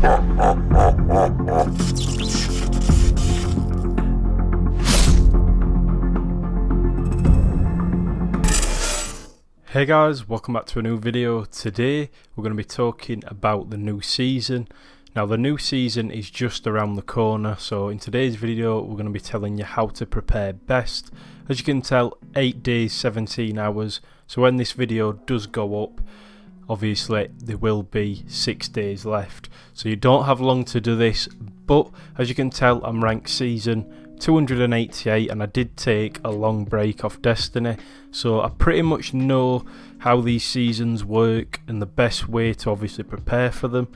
Hey guys, welcome back to a new video. Today we're going to be talking about the new season. Now the new season is just around the corner, so in today's video we're going to be telling you how to prepare best. As you can tell, 8 days 17 hours, so when this video does go up, obviously there will be 6 days left, so you don't have long to do this. But as you can tell, I'm ranked season 288 and I did take a long break off Destiny, so I pretty much know how these seasons work and the best way to obviously prepare for them.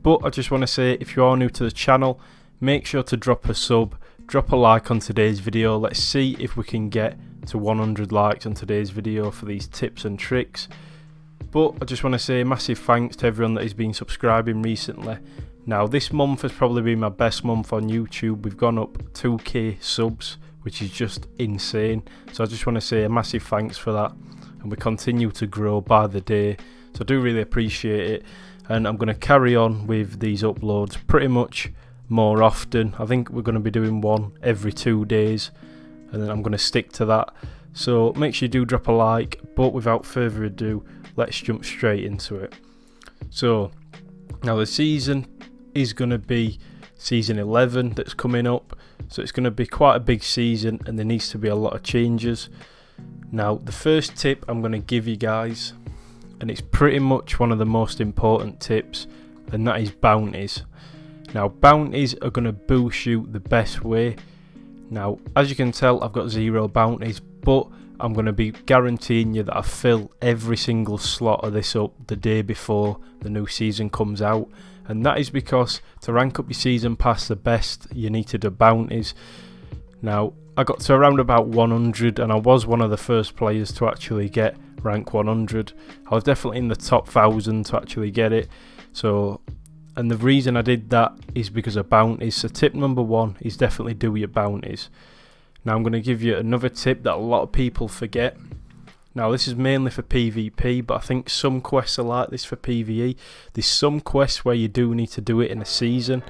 But I just want to say, if you are new to the channel, make sure to drop a sub, drop a like on today's video. Let's see if we can get to 100 likes on today's video for these tips and tricks. But I just want to say a massive thanks to everyone that has been subscribing recently. Now this month has probably been my best month on YouTube. We've gone up 2k subs, which is just insane. So I just want to say a massive thanks for that, and we continue to grow by the day, so I do really appreciate it. And I'm going to carry on with these uploads pretty much more often. I think we're going to be doing one every 2 days, and then I'm going to stick to that. So make sure you do drop a like, but without further ado, let's jump straight into it. So now the season is going to be season 11 that's coming up, so it's going to be quite a big season and there needs to be a lot of changes. Now the first tip I'm going to give you guys, and it's pretty much one of the most important tips, and that is bounties. Now bounties are going to boost you the best way. Now as you can tell, I've got 0 bounties, but I'm going to be guaranteeing you that I fill every single slot of this up the day before the new season comes out. And that is because to rank up your season pass the best, you need to do bounties. Now I got to around about 100 and I was one of the first players to actually get rank 100. I was definitely in the top 1000 to actually get it. So, and the reason I did that is because of bounties. So tip number 1 is definitely do your bounties. Now I'm going to give you another tip that a lot of people forget. Now this is mainly for PvP, but I think some quests are like this for PvE. There's some quests where you do need to do it in a season.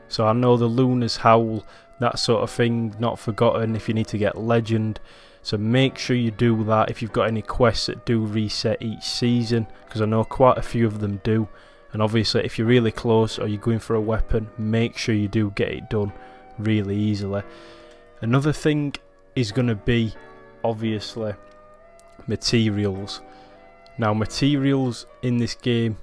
So I know the Luna's Howl, that sort of thing, not forgotten if you need to get legend. So make sure you do that if you've got any quests that do reset each season, because I know quite a few of them do. And obviously if you're really close or you're going for a weapon, make sure you do get it done really easily. Another thing is going to be obviously materials. Now materials in this game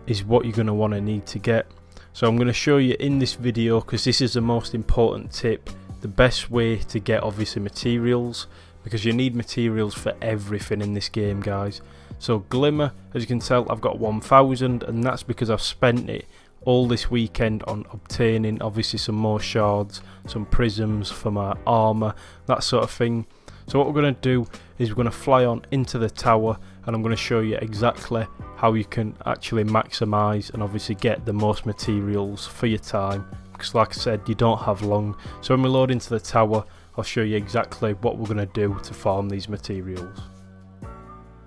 is what you're going to want to need to get. So I'm going to show you in this video, because this is the most important tip, the best way to get obviously materials, because you need materials for everything in this game guys. So Glimmer, as you can tell, I've got 1000, and that's because I've spent it all this weekend on obtaining obviously some more shards, some prisms for my armor, that sort of thing. So what we're going to do is we're going to fly on into the tower, and I'm going to show you exactly how you can actually maximize and obviously get the most materials for your time, because like I said, you don't have long. So when we load into the tower, I'll show you exactly what we're going to do to farm these materials.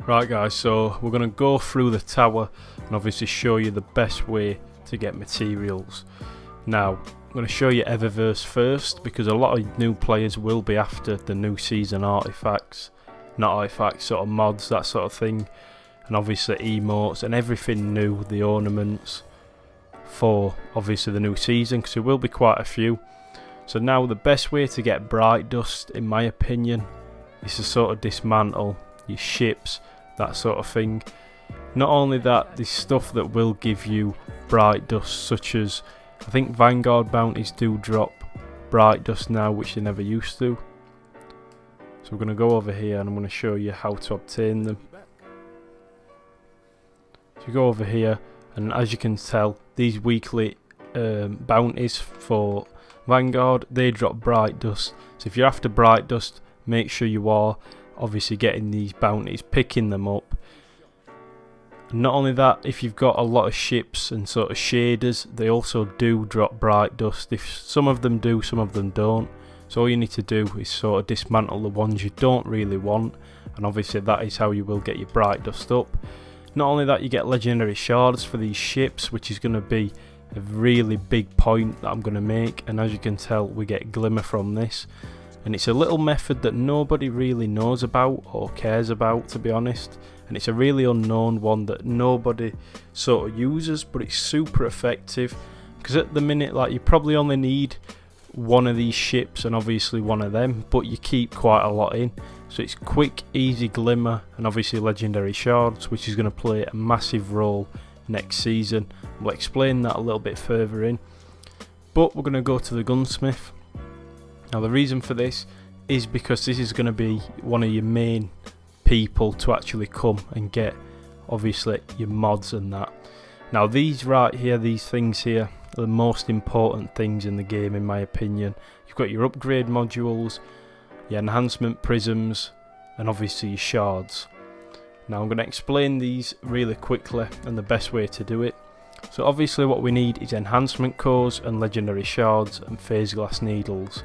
Right guys, so we're going to go through the tower and obviously show you the best way to get materials. Now I'm going to show you Eververse first, because a lot of new players will be after the new season artifacts, not artifacts, sort of mods, that sort of thing, and obviously emotes and everything new, the ornaments for obviously the new season, because there will be quite a few. So now the best way to get bright dust, in my opinion, is to sort of dismantle your ships, that sort of thing. Not only that, there's stuff that will give you bright dust, such as I think Vanguard bounties do drop bright dust now, which they never used to. So we're going to go over here and I'm going to show you how to obtain them. So you go over here, and as you can tell, these weekly bounties for Vanguard, they drop bright dust. So if you're after bright dust, make sure you are obviously getting these bounties, picking them up. Not only that, if you've got a lot of ships and sort of shaders, they also do drop bright dust. If some of them do, some of them don't. So all you need to do is sort of dismantle the ones you don't really want, and obviously that is how you will get your bright dust up. Not only that, you get legendary shards for these ships, which is going to be a really big point that I'm going to make, and as you can tell we get glimmer from this, and it's a little method that nobody really knows about or cares about, to be honest, and it's a really unknown one that nobody sort of uses, but it's super effective because at the minute, like, you probably only need one of these ships and obviously one of them, but you keep quite a lot in. So it's quick, easy glimmer, and obviously legendary shards, which is going to play a massive role next season. We'll explain that a little bit further in, but we're going to go to the gunsmith. Now the reason for this is because this is going to be one of your main people to actually come and get obviously your mods and that. Now these right here, these things here, are the most important things in the game in my opinion. You've got your upgrade modules, your enhancement prisms, and obviously your shards. Now I'm going to explain these really quickly and the best way to do it. So obviously what we need is enhancement cores and legendary shards and phase glass needles,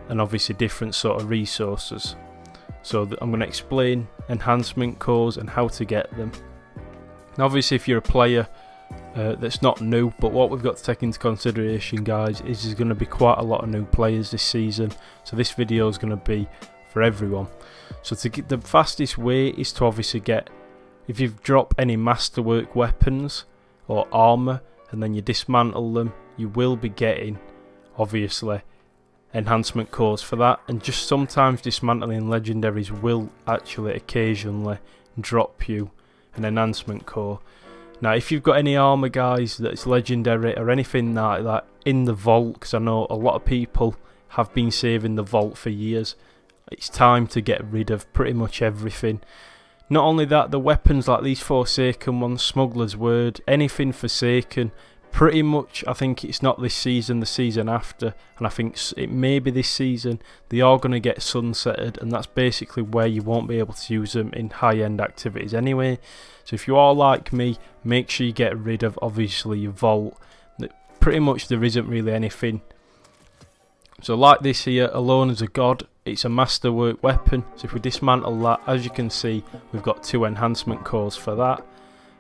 and obviously different sort of resources. So I'm going to explain enhancement cores and how to get them. Now obviously if you're a player that's not new, but what we've got to take into consideration, guys, is there's going to be quite a lot of new players this season, so this video is going to be for everyone. So to get the fastest way is to obviously get, if you drop any masterwork weapons or armor and then you dismantle them, you will be getting obviously enhancement cores for that, and just sometimes dismantling legendaries will actually occasionally drop you an enhancement core. Now if you've got any armor, guys, that's legendary or anything like that in the vault, because I know a lot of people have been saving the vault for years, it's time to get rid of pretty much everything. Not only that, the weapons like these Forsaken ones, Smuggler's Word, anything Forsaken, pretty much, I think it's not this season, the season after, and I think it may be this season, they are going to get sunsetted, and that's basically where you won't be able to use them in high-end activities anyway. So if you are like me, make sure you get rid of obviously your vault. Pretty much there isn't really anything. So like this here, Alone as a God, it's a masterwork weapon, so if we dismantle that, as you can see, we've got 2 enhancement cores for that.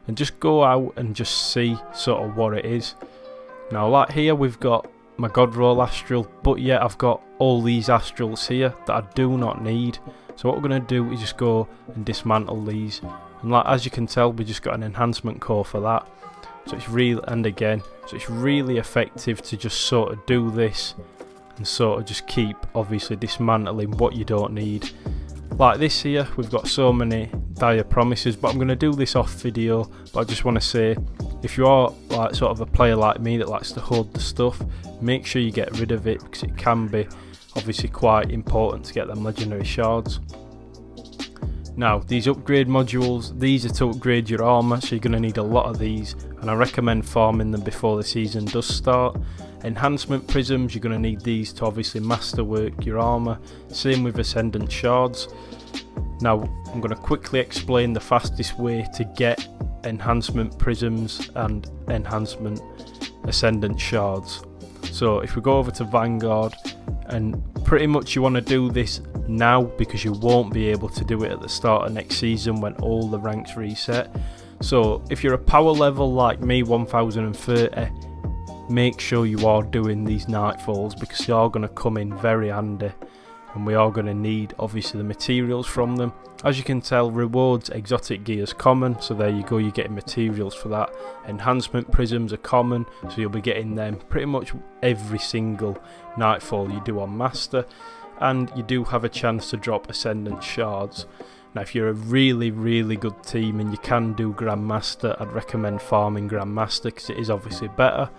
And just go out and just see sort of what it is. Now like here we've got my God Roll Astral, but yet I've got all these Astrals here that I do not need. So what we're going to do is just go and dismantle these. And like as you can tell, we just got an enhancement core for that. So it's real, and again, so it's really effective to just sort of do this and sort of just keep obviously dismantling what you don't need. Like this here, we've got so many dire promises, but I'm going to do this off video, but I just want to say, if you are like sort of a player like me that likes to hold the stuff, make sure you get rid of it, because it can be obviously quite important to get them legendary shards. Now these upgrade modules, these are to upgrade your armor, so you're going to need a lot of these, and I recommend farming them before the season does start. Enhancement prisms, you're going to need these to obviously masterwork your armor, same with ascendant shards. Now I'm going to quickly explain the fastest way to get enhancement prisms and enhancement ascendant shards. So if we go over to Vanguard, and pretty much you want to do this now because you won't be able to do it at the start of next season when all the ranks reset. So if you're a power level like me, 1030, make sure you are doing these Nightfalls, because they are going to come in very handy, and we are going to need obviously the materials from them. As you can tell, rewards exotic gears common, so there you go, you're getting materials for that. Enhancement prisms are common, so you'll be getting them pretty much every single Nightfall you do on Master, and you do have a chance to drop Ascendant Shards. Now if you're a really good team and you can do Grandmaster, I'd recommend farming Grandmaster because it is obviously better.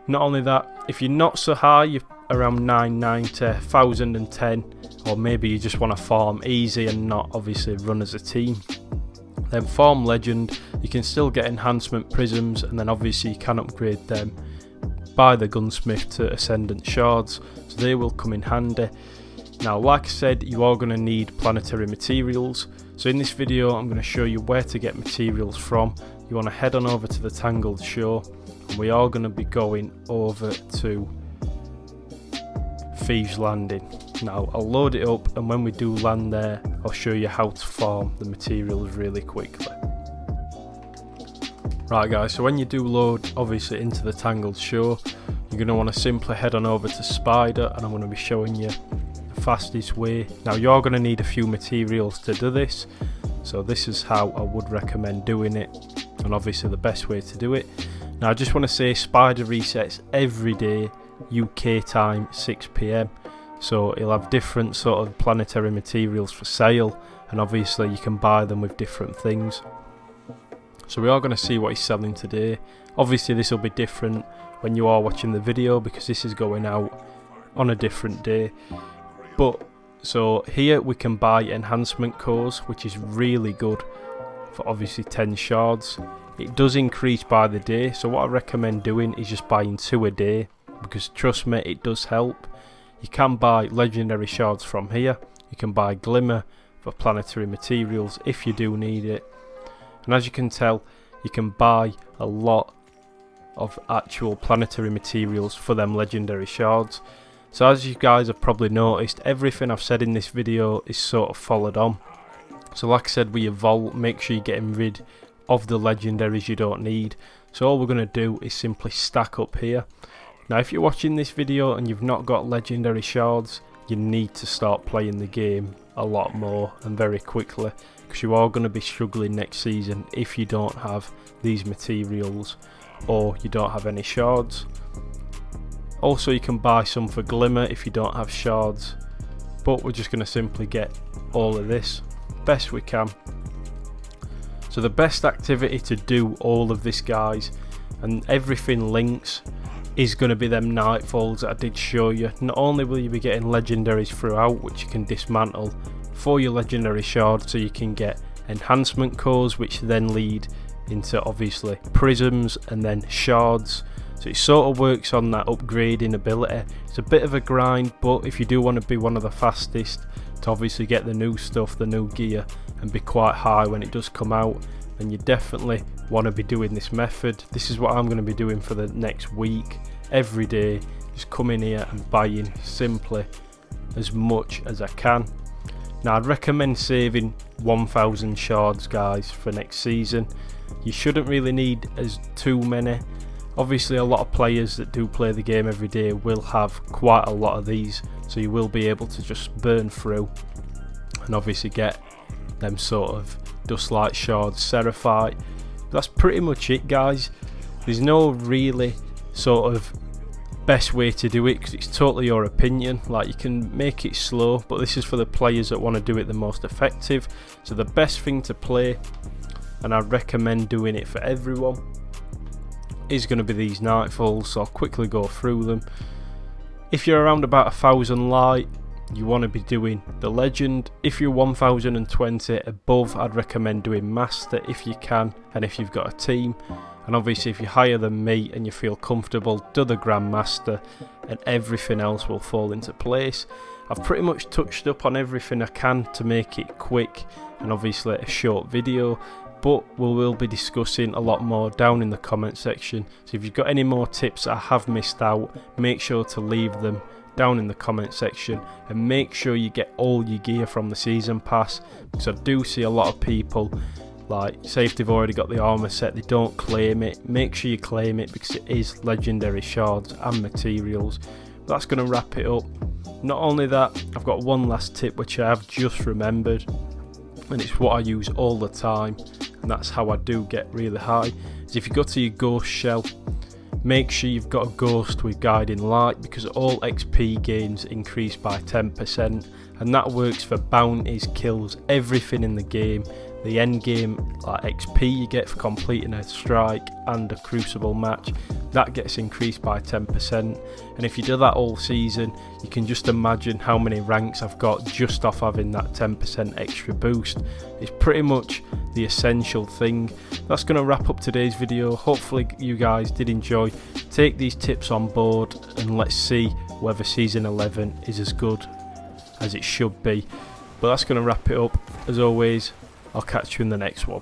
Not only that, if you're not so high, you're around 990, 1010, or maybe you just want to farm easy and not obviously run as a team, then farm Legend. You can still get enhancement prisms, and then obviously you can upgrade them by the gunsmith to Ascendant Shards, so they will come in handy. Now like I said, you are going to need planetary materials, so in this video I'm going to show you where to get materials from. You want to head on over to the Tangled Shore, and we are going to be going over to Thieves Landing. Now I'll load it up, and when we do land there I'll show you how to farm the materials really quickly. Right guys, so when you do load obviously into the Tangled Show, you're going to want to simply head on over to Spider, and I'm going to be showing you the fastest way. Now you're going to need a few materials to do this, so this is how I would recommend doing it, and obviously the best way to do it. Now I just want to say Spider resets every day UK time 6 PM, so it'll have different sort of planetary materials for sale, and obviously you can buy them with different things. So we are going to see what he's selling today. Obviously this will be different when you are watching the video because this is going out on a different day. But so here we can buy enhancement cores, which is really good for obviously 10 shards. It does increase by the day, so what I recommend doing is just buying 2 a day, because trust me, it does help. You can buy legendary shards from here. You can buy glimmer for planetary materials if you do need it. And as you can tell, you can buy a lot of actual planetary materials for them legendary shards. So as you guys have probably noticed, everything I've said in this video is sort of followed on. So like I said, with your vault, make sure you're getting rid of the legendaries you don't need. So all we're going to do is simply stack up here. Now if you're watching this video and you've not got legendary shards, you need to start playing the game a lot more and very quickly, because you are going to be struggling next season if you don't have these materials or you don't have any shards. Also you can buy some for glimmer if you don't have shards, but we're just going to simply get all of this best we can. So the best activity to do all of this, guys, and everything links, is going to be them Nightfalls that I did show you. Not only will you be getting legendaries throughout, which you can dismantle for your legendary shard, so you can get enhancement cores, which then lead into obviously prisms and then shards. So it sort of works on that upgrading ability. It's a bit of a grind, but if you do want to be one of the fastest to obviously get the new stuff, the new gear, and be quite high when it does come out, then you definitely want to be doing this method. This is what I'm going to be doing for the next week. Every day, just come in here and buying simply as much as I can. Now I'd recommend saving 1000 shards, guys, for next season. You shouldn't really need as too many. Obviously a lot of players that do play the game every day will have quite a lot of these, so you will be able to just burn through and obviously get them sort of dust-like shards, seraphite. That's pretty much it, guys. There's no really sort of best way to do it, because it's totally your opinion. Like, you can make it slow, but this is for the players that want to do it the most effective. So the best thing to play, and I recommend doing it for everyone, is going to be these Nightfalls. So I'll quickly go through them. If you're around about 1000 light, you want to be doing the legend. If you're 1020 above, I'd recommend doing master if you can, and if you've got a team. And obviously if you're higher than me and you feel comfortable, do the grandmaster, and everything else will fall into place. I've pretty much touched up on everything I can to make it quick and obviously a short video, but we will be discussing a lot more down in the comment section. So if you've got any more tips I have missed out, make sure to leave them down in the comment section, and make sure you get all your gear from the season pass, because I do see a lot of people, like, say if they've already got the armor set, they don't claim it. Make sure you claim it, because it is legendary shards and materials. That's going to wrap it up. Not only that, I've got one last tip which I have just remembered, and it's what I use all the time, and that's how I do get really high. Is if you go to your ghost shell, make sure you've got a ghost with guiding light, because all XP gains increase by 10%, and that works for bounties, kills, everything in the game. The end game, like XP you get for completing a strike and a crucible match, that gets increased by 10%. And if you do that all season, you can just imagine how many ranks I've got just off having that 10% extra boost. It's pretty much the essential thing. That's going to wrap up today's video. Hopefully you guys did enjoy. Take these tips on board, and let's see whether season 11 is as good as it should be. But that's going to wrap it up. As always, I'll catch you in the next one.